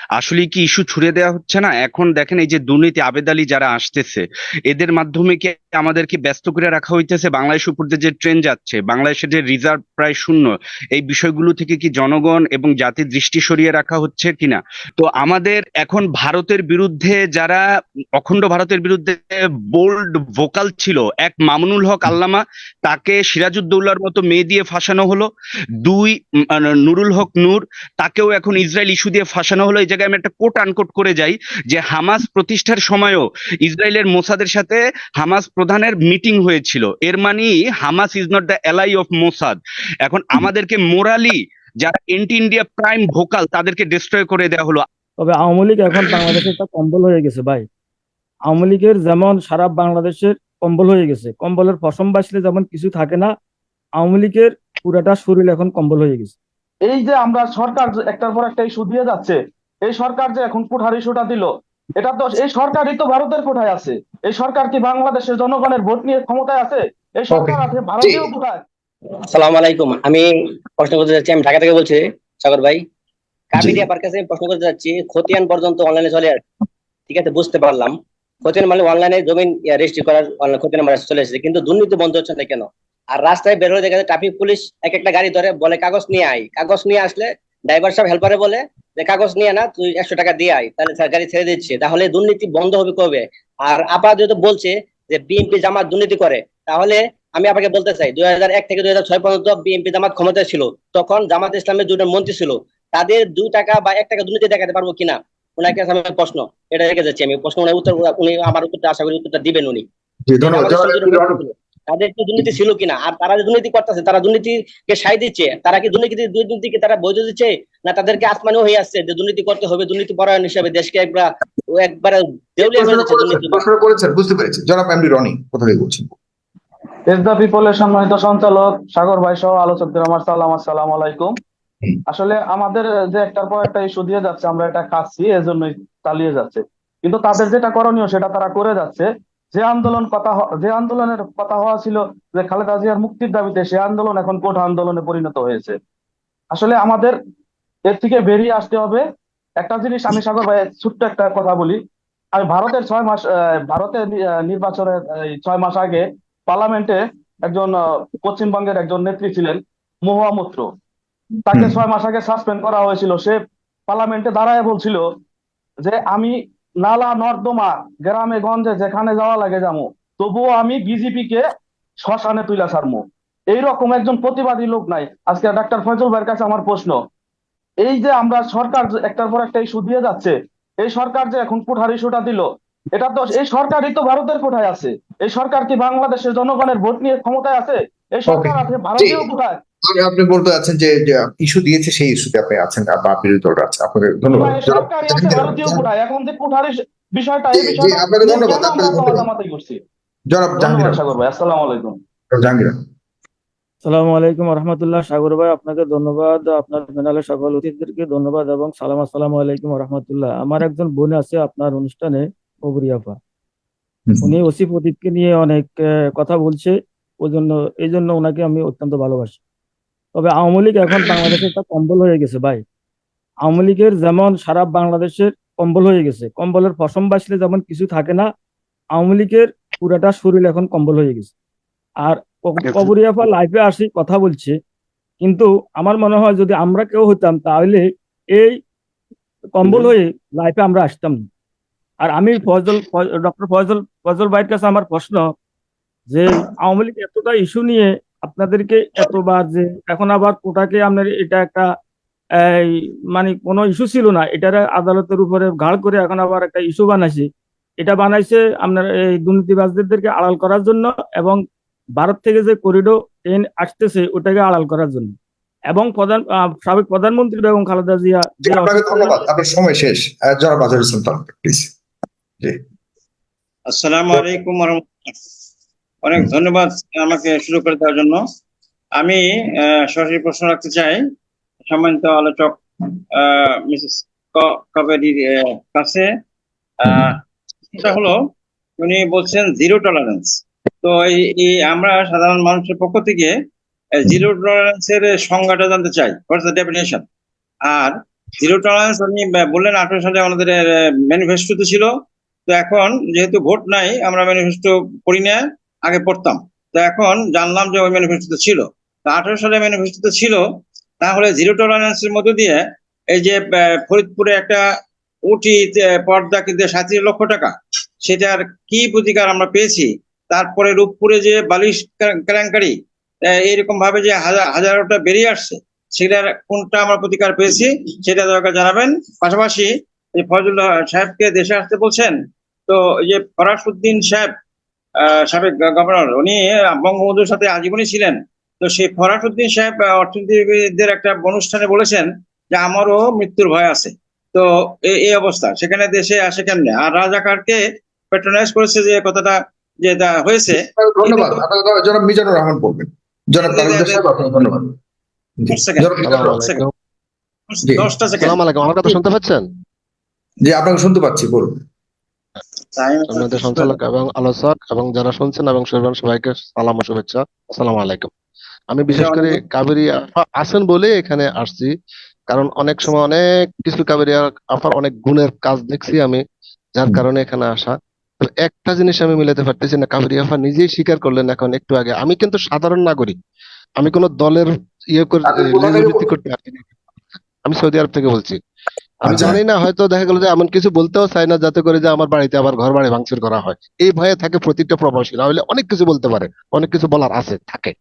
আসলে কি ইস্যু ছুড়ে দেওয়া হচ্ছে না? এখন দেখেন এই যে দুর্নীতি আবেদ আলী যারা আসতেছে, এদের মাধ্যমে কি আমাদেরকে ব্যস্ত করে রাখা হইতেছে? বাংলাদেশ উপর দিয়ে যে ট্রেন যাচ্ছে, বাংলাদেশের যে রিজার্ভ প্রায় শূন্য, এই বিষয়গুলো থেকে কি জনগণ এবং জাতির দৃষ্টি সরিয়ে রাখা হচ্ছে কিনা? তো আমাদের এখন ভারতের বিরুদ্ধে যারা, অখণ্ড ভারতের বিরুদ্ধে বোল্ড ভোকাল ছিল, এক মামুনুল হক আল্লামা, তাকে সিরাজউদ্দৌলার মতো মেয়ে দিয়ে ফাঁসানো হলো। দুই, নুরুল হক নূর, তাকেও এখন ইসরায়েল ইস্যু দিয়ে ফাঁসানো হলো। এই জায়গায় আমি একটা কোট আনকোট করে যাই, যে হামাস প্রতিষ্ঠার সময়ও ইসরায়েলের মোসাদের সাথে হামাস প্রধানের মিটিং হয়েছিল। এর মানে Hamas is not the ally of Mossad. এখন আমাদেরকে মোরালি যারা এন্টি ইন্ডিয়া প্রাইম ভোকাল, তাদেরকে ডিস্ট্রয় করে দেওয়া হলো। তবে আওয়ামী লীগ এখন বাংলাদেশের একটা কম্বল হয়ে গেছে ভাই। আওয়ামী লীগের যেমন সারা বাংলাদেশের কম্বল হয়ে গেছে, কম্বলের পশম বাঁচলে যেমন কিছু থাকে না, আওয়ামী লীগের পুরাটা শরীর এখন কম্বল হয়ে গেছে। এই যে আমরা সরকার যে একটার পর একটা ইস্যু দিয়ে যাচ্ছে, এই সরকার যে এখন কুঠার ইস্যুটা দিল, এটা তো এই সরকারই তো ভারতের কোঠায় আছে। এই সরকার কি বাংলাদেশের জনগণের ভোট নিয়ে ক্ষমতায় আছে? এই ওকে, সরকার আছে জি, ভারতীয় কোঠায়। আসসালামু আলাইকুম। আমি প্রশ্ন করতে যাচ্ছি, আমি ঢাকা থেকে বলছি, সাগর ভাই। জি। কাবিডিয়া পার্ক কাছে আমি প্রশ্ন করতে যাচ্ছি, খতিয়ান পর্যন্ত অনলাইনে চলে আসে, ঠিক আছে, বুঝতে পারলাম। খতিয়ান মানে অনলাইনে জমিন রেজিস্ট্রি করার খতিয়ান নাম্বার চলে এসেছে, কিন্তু দুর্নীতি বন্ধ হচ্ছে না কেন? আর রাস্তায় বের হয়ে দেখা যায় ট্রাফিক পুলিশ এক একটা গাড়ি ধরে, বলে কাগজ নিয়ে আয়। কাগজ নিয়ে আসলে ড্রাইভার সাহেব হেল্পারে বলে যে কাগজ নিয়ে না, তুই 100 টাকা দিয়ে আয়, তাহলে স্যার গাড়ি ছেড়ে দিচ্ছে। তাহলে দুর্নীতি বন্ধ হবে কবে? আর আপা যেহেতু বলছে যে বিএনপি জামাত দুর্নীতি করে, তাহলে আমি আপনাকে বলতে চাই, 2001 থেকে 2006 পর্যন্ত বিএনপি জামাত ক্ষমতায় ছিল, তখন জামাত ইসলামের দুজন মন্ত্রী ছিল, তাদের 2 টাকা বা 1 টাকা দুর্নীতি দেখাতে পারবো কিনা? ওনার কাছে আমার প্রশ্ন, এটা রেখে যাচ্ছি আমি প্রশ্ন। উনি উত্তর, উনি আমার উত্তরটা আশা করি উত্তরটা দিবেন উনি, জি, যে ধন্যবাদ জামাত জনাব ইসলামের দুজন এমপি মন্ত্রী রনি। ছিল, তাদের কি দুর্নীতি ছিল কিনা? আর তারা যে দুর্নীতি করতেছে, তারা দুর্নীতিকে সায় দিচ্ছে, তারা কি দুর্নীতিকে তারা বৈধ দিচ্ছে, না তাদেরকে আসমানও হয়ে আসছে যে দুর্নীতি করতে হবে, দুর্নীতি পরায়ণ হিসাবে দেশকে একবারে এই দেউলিয়া করে প্রশ্নটা দিচ্ছে করেছেন, দুর্নীতি। প্রশ্নটা করেছেন, বুঝতে পেরেছি। জনাব এমডি রনি কোথা থেকে বলছেন? এস দ্য পিপলের সম্মানিত সঞ্চালক সাগর ভাই সহ আলোচকদের আমার সালাম, আসসালামু আলাইকুম। হুম। আসলে আমাদের যে একটার পর একটা ইস্যু দিয়ে যাচ্ছে, আমরা এটা খাচ্ছি, এজন্যই চালিয়ে যাচ্ছে। কিন্তু তাদের যেটা করণীয় সেটা তারা করে যাচ্ছে। যে আন্দোলনের কথা হওয়া ছিল যে খালেদা জিয়ার মুক্তির দাবিতে, সে আন্দোলন এখন কোঠ আন্দোলনে পরিণত হয়েছে। আসলে আমাদের এর থেকে বেরিয়ে আসতে হবে। একটা জিনিস আমি সাগর ভাই ছোট্ট একটা কথা বলি। আমি ভারতের 6 মাস, ভারতের নির্বাচনের 6 মাস আগে পার্লামেন্টে একজন পশ্চিমবঙ্গের একজন নেত্রী ছিলেন, মহুয়া মৈত্র। তাকে হুম। 6 মাস আগে সাসপেন্ড করা হয়েছিল। সে পার্লামেন্টে দাঁড়ায় বলছিল যে আমি নালা নর্দমা গ্রামে গঞ্জে যেখানে যাওয়া লাগে যাবো, তবুও আমি বিজেপি কে শ্মশানে তুইলা ছাড়বো। এইরকম একজন প্রতিবাদী লোক নাই। আজকে ডাক্তার ফয়জল ভাইয়ের কাছে আমার প্রশ্ন, এই যে আমরা সরকার যে একটার পর একটা ইস্যু দিয়ে যাচ্ছে, এই সরকার যে এখন কুঠার ইস্যুটা দিল, এটা তো এই সরকারই তো ভারতের কোঠায় আছে। এই সরকার কি বাংলাদেশের জনগণের ভোট নিয়ে ক্ষমতায় আছে? এই ওকে, সরকার আছে জি। ভারতীয় কোঠায়। আপনি বলতে চাচ্ছেন যে ইস্যু দিয়েছে সেই ইস্যুতে আপনি আছেন বা বিরোধী দলরা আছে। আপনাকে ধন্যবাদ এই জনাব সরকারই আছে জাহাঙ্গীর আলম। ভারতীয় কোঠায়। এখন যে কোঠার বিষয়টা, জি, এই জি, বিষয়টা আপনাকে নিয়ে ধন্যবাদ, কেন আমরা আপনাকে ধন্যবাদ মাতামাতি করছি? জনাব জাহাঙ্গীর ধন্যবাদ আলম। সাগর ভাই, আসসালামু আলাইকুম। জনাব জাহাঙ্গীর আলম। সালামু আলাইকুম রহমতুল্লাহ। সাগর ভাই, আপনাকে ধন্যবাদ, আপনার প্যানেলের সকল অতিথিদেরকে ধন্যবাদ এবং সালাম। আসসালামু আলাইকুম রহমতুল্লাহ। আমার একজন বোন আছে আপনার অনুষ্ঠানে, কবরিয়াফা। হুম। উনি ওসি প্রদীপকে নিয়ে অনেক কথা বলছে। ওই জন্য এই জন্য ওনাকে আমি অত্যন্ত ভালোবাসি। তবে আওয়ামী লীগ এখন বাংলাদেশের একটা কম্বল হয়ে গেছে ভাই। আওয়ামী লীগের যেমন সারা বাংলাদেশের কম্বল হয়ে গেছে, কম্বলের পশম বাঁচলে যেমন কিছু থাকে না, আওয়ামী লীগের পুরাটা শরীর এখন কম্বল হয়ে গেছে। আর কবরিয়াফা লাইফে আসি কথা বলছে, কিন্তু আমার মনে হয় যদি আমরা কেউ হতাম তাহলে এই কম্বল হয়ে লাইফে আমরা আসতাম না। আর আমি ডক্টর ফয়জল ফয়জল ভাইয়ের কাছে আমার প্রশ্ন, যে আওয়ামী লীগ এতটা ইস্যু নিয়ে আপনাদেরকে এতবার, যে এখন আবার কোটাকে আপনার এটা একটা এই মানে কোনো ইস্যু ছিল না, এটার আদালতের উপরে ঘাড় করে এখন আবার একটা ইস্যু বানাইছে। এটা বানাইছে আপনার এই দুর্নীতিবাজদেরকে আড়াল করার জন্য, এবং ভারত থেকে যে করিডোর ট্রেন আসতেছে ওটাকে আড়াল করার জন্য। এবং সাবেক প্রধানমন্ত্রী বেগম খালেদা জিয়া জি, যে আপনাকে অসুস্থতার, ধন্যবাদ, আপনার সময় শেষ। জনাব আজহার হোসেন তালুকদার, প্লিজ। জি। আসসালামু আলাইকুম রহমতুল্লাহ। অনেক হুম। ধন্যবাদ আমাকে শুরু করে দেওয়ার জন্য। আমি সরাসরি প্রশ্ন রাখতে চাই সম্মানিত আলোচক মিসেস কাবেরীর কাছে। হুম। সেটা হলো, উনি বলছেন জিরো টলারেন্স। তো এই আমরা সাধারণ মানুষের পক্ষ থেকে হুম। জিরো টলারেন্সের সংজ্ঞাটা জানতে চাই, হোয়াটস দ্য ডেফিনেশন। আর জিরো টলারেন্স উনি বললেন 18 সালে আমাদের ম্যানিফেস্টোতে ছিল। তো এখন যেহেতু ভোট নাই, আমরা ম্যানিফেস্টো পড়ি না, আগে পড়তাম। তো এখন জানলাম যে ওই ম্যানিফেস্টোতে ছিল। তো 18 সালে ম্যানিফেস্টোতে ছিল, তাহলে জিরো টলারেন্সের মধ্য দিয়ে এই যে ফরিদপুরে একটা উটি পর্দা কিনতে 37 লক্ষ টাকা, সেটার কি প্রতিকার আমরা পেয়েছি? তারপরে রূপপুরে যে বালিশ কেলেঙ্কারি এইরকম ভাবে যে হাজারোটা বেরিয়ে আসছে, সেটার কোনটা আমরা প্রতিকার পেয়েছি সেটা দরকার জানাবেন। পাশাপাশি এই ফজল সাহেবকে দেশে আসতে বলছেন, তো এই যে ফরাসউদ্দিন সাহেব সাবেক গভর্নর, উনি বঙ্গবন্ধুর সাথে আজীবনই ছিলেন। তো সেই ফরাসউদ্দিন সাহেব অর্থনীতিবিদদের একটা অনুষ্ঠানে বলেছেন যে আমারও মৃত্যুর ভয় আছে। তো এই অবস্থা, সেখানে দেশে আসে কেমনে? আর রাজাকারকে প্যাট্রোনাইজ করেছে, যে কথাটা যেটা হয়েছে। ধন্যবাদ। আপনার জনাব মিজানুর রহমান বলবেন। জনাব তালুকদার সাহেব, আপনাকে ধন্যবাদ। জি, 10 সেকেন্ড, জনাব মিজানুর রহমান। 10 সেকেন্ড, জি 10টা সেকেন্ড। সালাম আলাইকুম, আমার কথা শুনতে পাচ্ছেন? জি, আপনাকে শুনতে পাচ্ছি, বলুন। আপনাদের সঞ্চালক এবং আলোচক এবং যারা শুনছেন এবং শুনবেন সবাইকে সালাম ও শুভেচ্ছা। আসসালামু আলাইকুম। আমি বিশেষ করে কাবেরী আফা আছেন বলে এখানে আসছি, কারণ অনেক সময় অনেক কিছু কাবেরী আফার অনেক গুণের কাজ দেখছি আমি, যার কারণে এখানে আসা। তো একটা জিনিস আমি মিলাতে পারতেছি না, কাবেরী আফা নিজেই স্বীকার করলেন এখন একটু আগে, আমি কিন্তু সাধারণ নাগরিক, আমি কোনো দলের করে আপনি কোথা থেকে লেজুবিতি বলছেন? করতে আসিনি। আমি সৌদি আরব থেকে বলছি। আমি আচ্ছা, জানি না, হয়তো দেখা গেল যে এমন কিছু বলতেও চাই না যাতে করে যে আমার বাড়িতে আবার ঘর বাড়ি ভাঙচুর করা হয়, এই ভয়ে থাকে প্রতিটা প্রবাসী। না হলে অনেক কিছু বলতে পারে, অনেক কিছু বলার আছে থাকে,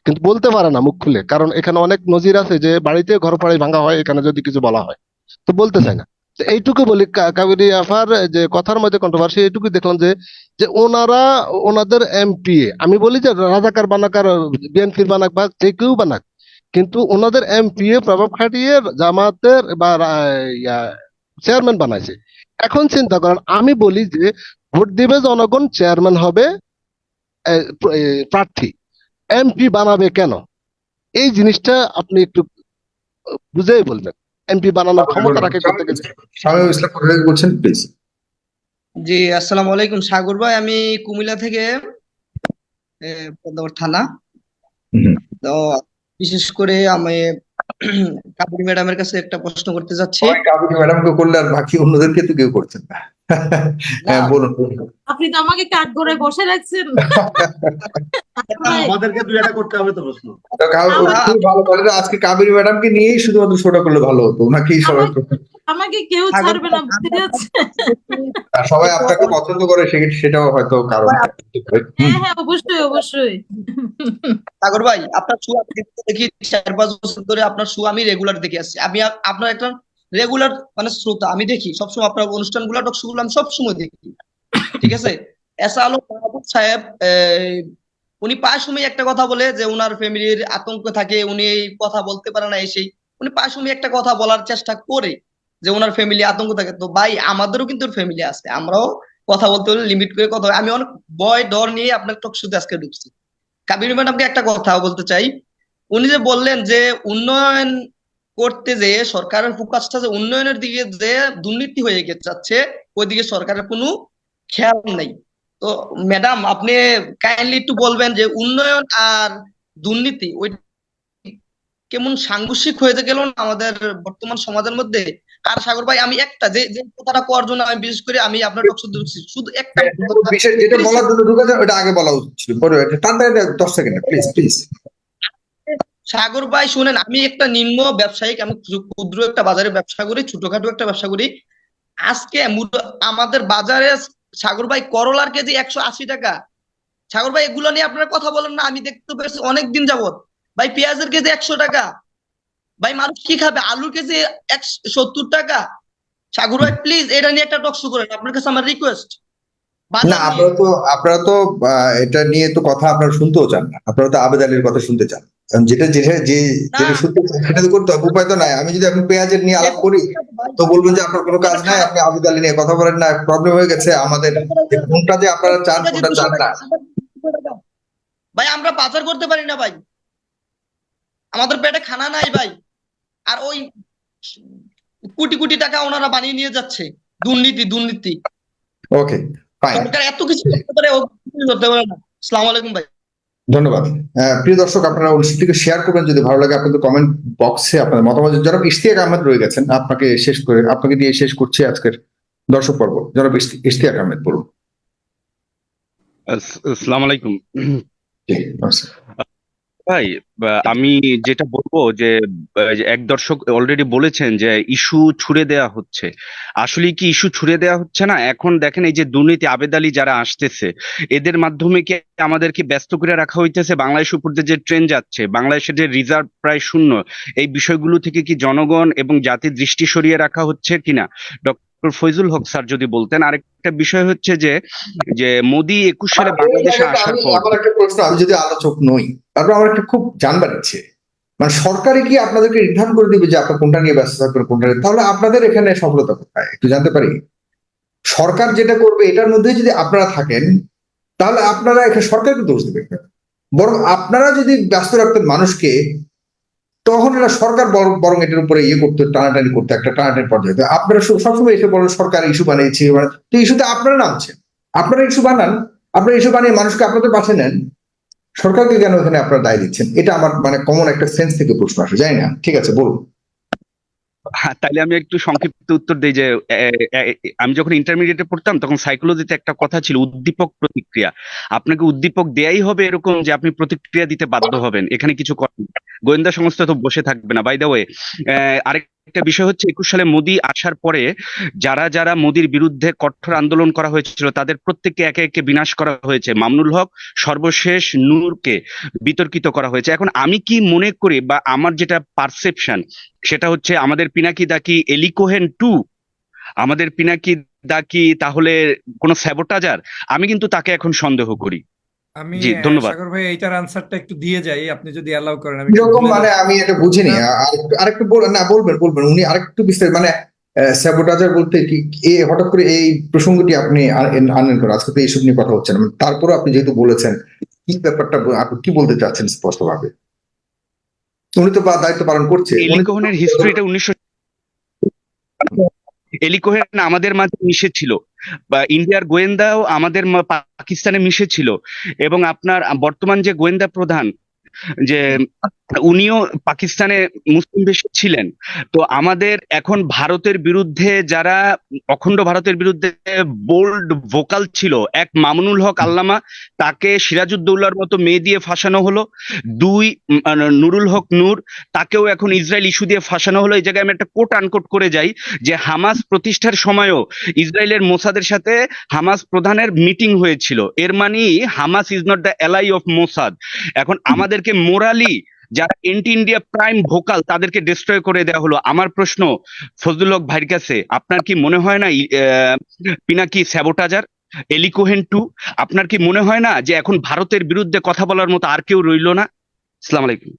কিন্তু বলতে পারে না মুখ খুলে, কারণ এখানে অনেক নজির আছে যে বাড়িতে ঘর বাড়ি ভাঙা হয় এখানে যদি কিছু বলা হয়, তো বলতে চায় না। তো এইটুকু বলি, কাবেরী আফার যে কথার মধ্যে কন্ট্রোভার্সি এইটুকু দেখলাম যে যে ওনারা ওনাদের এমপিএ, আমি বলি যে রাজাকার বানাকার বিএনপির বানাক বা যে কেউ বানাক, কিন্তু ওনাদের এমপিএ প্রভাব খাটিয়ে জামাতের বা চেয়ারম্যান বানাইছে। এখন চিন্তা করেন, আমি বলি যে ভোট দিবে জনগণ, চেয়ারম্যান হবে প্রার্থী, এমপি বানাবে কেন? এই জিনিসটা আপনি একটু বুঝেই বলবেন, এমপি বানানোর ক্ষমতা রাখে কোথা থেকে? শামীম ইসলাম কোথা থেকে বলছেন, প্লিজ? জি, আসসালামু আলাইকুম সাগর ভাই, আমি কুমিল্লা থেকে পদ্মাবর থানা। তো বিশেষ করে আমি কাবেরী ম্যাডামের কাছে একটা প্রশ্ন করতে যাচ্ছি। সবাই কাবেরী ম্যাডামকে করলে আর বাকি অন্যদেরকে তো কেউ করছেন না। হ্যাঁ, বলুন। আপনি তো আমাকে কাঠ করে বসে রাখছেন। আমাদেরকে দুই একটা করতে হবে তো প্রশ্ন। খুব ভালো বলেন, আজকে কাবেরী ম্যাডামকে নিয়েই শুধুমাত্র শোটা করলে ভালো হতো, ওনাকেই সবাই আমাকে কেউ ছাড়বে না, বুঝতে যাচ্ছে। আর সবাই আপনাকে পছন্দ করে, সেটাও হয়তো কারণ। হ্যাঁ হ্যাঁ, অবশ্যই অবশ্যই। সাগর ভাই, আপনার শো আমি দেখি 4-5 বছর ধরে, আপনার শো আমি রেগুলার দেখে আসছি। আমি আপনার একটা রেগুলার মানে শ্রোতা, আমি দেখি সবসময় আপনার অনুষ্ঠানগুলো, টক শোগুলো আমি সবসময় দেখি, ঠিক আছে? এসা আলম মাহবুব সাহেব উনি প্রায় সময় একটা কথা বলে যে উনার ফ্যামিলির আতঙ্ক থাকে, উনি এই কথা বলতে পারে না, এসেই উনি প্রায় সময় একটা কথা বলার চেষ্টা করে যে উনার ফ্যামিলি আতঙ্ক থাকে। তো ভাই, আমাদেরও কিন্তু ফ্যামিলি আছে, আমরাও কথা বলতে হলে লিমিট করে কথা হয়। আমি অনেক ভয় ডর নিয়ে আপনার টক শোতে আজকে ঢুকছি। কাবির ম্যাডামকে একটা কথা বলতে চাই, উনি যে বললেন যে উন্নয়ন করতে যে সরকারের ফোকাসটা যে উন্নয়নের দিকে, যে দুর্নীতি হয়ে যাচ্ছে ওইদিকে সরকারের কোনো খেয়াল নেই। তো ম্যাডাম, আপনি কাইন্ডলি একটু বলবেন যে উন্নয়ন আর দুর্নীতি ওই কেমন সাংঘর্ষিক হয়ে গেল না আমাদের বর্তমান সমাজের মধ্যে। আর সাগর ভাই, আমি একটা যে যে কথাটা করার জন্য আমি বিশেষ করে আমি আপনার টক শুধু একটা বিশেষ যেটা বলার জন্য ঢুকেছে ওটা আগে বলা উচিত ছিল, পরে টানটা 10 সেকেন্ড, প্লিজ প্লিজ। সাগর ভাই শুনেন, আমি একটা নিম্ন ব্যবসায়িক, আমি ক্ষুদ্র একটা বাজারে ব্যবসা করি, ছোটখাটো একটা ব্যবসা করি। আজকে আমাদের বাজারে সাগর ভাই করলার কেজি 180 টাকা। সাগর ভাই, এগুলো নিয়ে আপনারা কথা বলেন না, আমি দেখতে পেয়েছি অনেকদিন যাবত। ভাই, পেঁয়াজের কেজি 100 টাকা। ভাই, মানুষ কি খাবে? আলুর কেজি 70 টাকা। সাগর ভাই, প্লিজ এটা নিয়ে একটা টক শো করেন, আপনার কাছে আমার রিকোয়েস্ট। না, আপনারা তো এটা নিয়ে তো কথা আপনারা শুনতেও চান না, আপনারা তো আবেদ আলীর কথা শুনতে চান। যেটা শুনতে চান সেটা তো করতে হবে, উপায় তো নাই। আমি যদি এখন পেঁয়াজের নিয়ে আলাপ করি তো বলবেন যে আপনার কোনো কাজ নাই, আপনি আবেদ আলী নিয়ে কথা বলেন না, প্রবলেম হয়ে গেছে আমাদের। কোনটা যে আপনারা চান কোনটা চান না। ভাই, আমরা পাচার করতে পারি না ভাই, আমাদের পেটে খানা নাই ভাই। আর ওই কোটি কোটি টাকা ওনারা বানিয়ে নিয়ে যাচ্ছে, দুর্নীতি দুর্নীতি। ওকে, ফাইন। সরকার এত কিছু করতে পারে, ও করতে পারে না। আসসালামু আলাইকুম ভাই। ধন্যবাদ। প্রিয় দর্শক, আপনারা অনুষ্ঠানটিকে শেয়ার করবেন যদি ভালো লাগে। আপনাদের কমেন্ট বক্সে আপনাদের মতামত। জনাব ইশতিয়াক আহমেদ রয়ে গেছেন, আপনাকে দিয়ে শেষ করছি আজকের দর্শক পর্ব। জনাব ইশতিয়াক আহমেদ বলুন। আসসালামু আলাইকুম। জি, নমস্কার। ভাই, আমি যেটা বলবো যে যে এক দর্শক অলরেডি বলেছেন যে ইস্যু ছুড়ে দেওয়া হচ্ছে। আসলে কি ইস্যু ছুড়ে দেওয়া হচ্ছে না? এখন দেখেন এই যে দুর্নীতি আবেদ আলী যারা আসতেছে, এদের মাধ্যমে কি আমাদেরকে ব্যস্ত করে রাখা হইতেছে? বাংলাদেশ উপর দিয়ে যে ট্রেন যাচ্ছে, বাংলাদেশের যে রিজার্ভ প্রায় শূন্য, এই বিষয়গুলো থেকে কি জনগণ এবং জাতির দৃষ্টি সরিয়ে রাখা হচ্ছে কিনা? ডক্টর ফয়জুল হক স্যার যদি বলতেন। আরেকটা বিষয় হচ্ছে যে যে মোদি 21 সালে বাংলাদেশে আসার পর আমার একটা প্রশ্ন, আমি যদি আলোচক নই, তারপর আমার একটা খুব জানবার ইচ্ছে, মানে সরকারই কি আপনাদেরকে নির্ধারণ করে দিবে যে আপনার কোনটা নিয়ে ব্যস্ত থাকবেন, কোনটা নিয়ে? তাহলে আপনাদের এখানে সফলতা কোথায় একটু জানতে পারি? সরকার যেটা করবে এটার মধ্যে যদি আপনারা থাকেন, তাহলে আপনারা এখানে সরকারকে দোষ দেবেন না। বরং আপনারা যদি ব্যস্ত রাখতেন মানুষকে, তখন এরা সরকার বরং এটার উপরে করতো, টানাটানি করতো, একটা টানাটানি পর্যায়ে। আপনারা সবসময় এসে বলেন সরকার ইস্যু বানিয়েছে, তো ইস্যুতে আপনারা নামছেন, আপনারা ইস্যু বানান, আপনারা ইস্যু বানিয়ে মানুষকে আপনাদের পাশে নেন, সরকারকে কেন এখানে আপনারা দায় দিচ্ছেন? এটা আমার মানে কমন একটা সেন্স থেকে প্রশ্ন আসে, জানি না। ঠিক আছে, বলুন। হ্যাঁ, তাইলে আমি একটু সংক্ষিপ্ত উত্তর দিই যে আমি যখন ইন্টারমিডিয়েটে পড়তাম তখন সাইকোলজিতে একটা কথা ছিল, উদ্দীপক প্রতিক্রিয়া। আপনাকে উদ্দীপক দেয়াই হবে এরকম যে আপনি প্রতিক্রিয়া দিতে বাধ্য হবেন, এখানে কিছু করার নেই। গোয়েন্দা সংস্থা তো বসে থাকবে না। বাই দ্য ওয়ে, আরেকটা বিষয় হচ্ছে 21 সালে মোদি আসার পরে যারা যারা মোদির বিরুদ্ধে কঠোর আন্দোলন করা হয়েছিল তাদের প্রত্যেককে একে একে বিনাশ করা হয়েছে। মামুনুল হক, সর্বশেষ নূরকে বিতর্কিত করা হয়েছে। এখন আমি কি মনে করি বা আমার যেটা পারসেপশন, সেটা হচ্ছে আমাদের পিনাকি দা কি এলি কোহেন 2? আমাদের পিনাকি দা কি তাহলে কোনো স্যাবোটাজার? আমি কিন্তু তাকে এখন সন্দেহ করি। আমি জি, ধন্যবাদ। সাগর ভাই এইটার আনসারটা একটু দিয়ে যাই, আপনি যদি অ্যালাউ করেন। আমি এরকম মানে আমি এটা বুঝিনি। আরেকটু না, বলবেন উনি আরেকটু বিস্তারিত, মানে স্যাবোটাজার বলতে কি হঠাৎ করে এই প্রসঙ্গটি আপনি আনলেন করে? আজকে তো এইসব নিয়ে কথা হচ্ছে না। তারপরে আপনি যেহেতু বলেছেন, কি ব্যাপারটা আপনি কি বলতে চাচ্ছেন স্পষ্টভাবে? উনি তো দায়িত্ব পালন করছে। এলি কোহেনের হিস্ট্রিটা 1900 এলি কোহেন আমাদের মাঝে মিশেছিল, বা ইন্ডিয়ার গোয়েন্দাও আমাদের পাকিস্তানে মিশেছিল, এবং আপনার বর্তমান যে গোয়েন্দা প্রধান, যে উনিও পাকিস্তানে মুসলিম বেশি ছিলেন। তো আমাদের এখন ভারতের বিরুদ্ধে যারা অখণ্ড ভারতের বিরুদ্ধে বোল্ড ভোকাল ছিল, এক মামুনুল হক আল্লামা, তাকে সিরাজউদ্দৌলার মতো মেয়ে দিয়ে ফাঁসানো হলো। দুই, নুরুল হক নূর, তাকেও এখন ইসরায়েল ইস্যু দিয়ে ফাঁসানো হলো। এই জায়গায় আমি একটা কোট আনকোট করে যাই যে হামাস প্রতিষ্ঠার সময়ও ইসরায়েলের মোসাদের সাথে হামাস প্রধানের মিটিং হয়েছিল। এর মানে Hamas is not the ally of Mossad. এখন আমাদেরকে মোরালি যারা এন্টি ইন্ডিয়া প্রাইম ভোকাল, তাদেরকে ডিস্ট্রয় করে দেওয়া হলো। আমার প্রশ্ন ফজলুল হক ভাইয়ের কাছে, আপনার কি মনে হয় না পিনাকি স্যাবোটাজার, এলি কোহেন 2? আপনার কি মনে হয় না যে এখন ভারতের বিরুদ্ধে কথা বলার মতো আর কেউ রইলো না? আসসালামু আলাইকুম।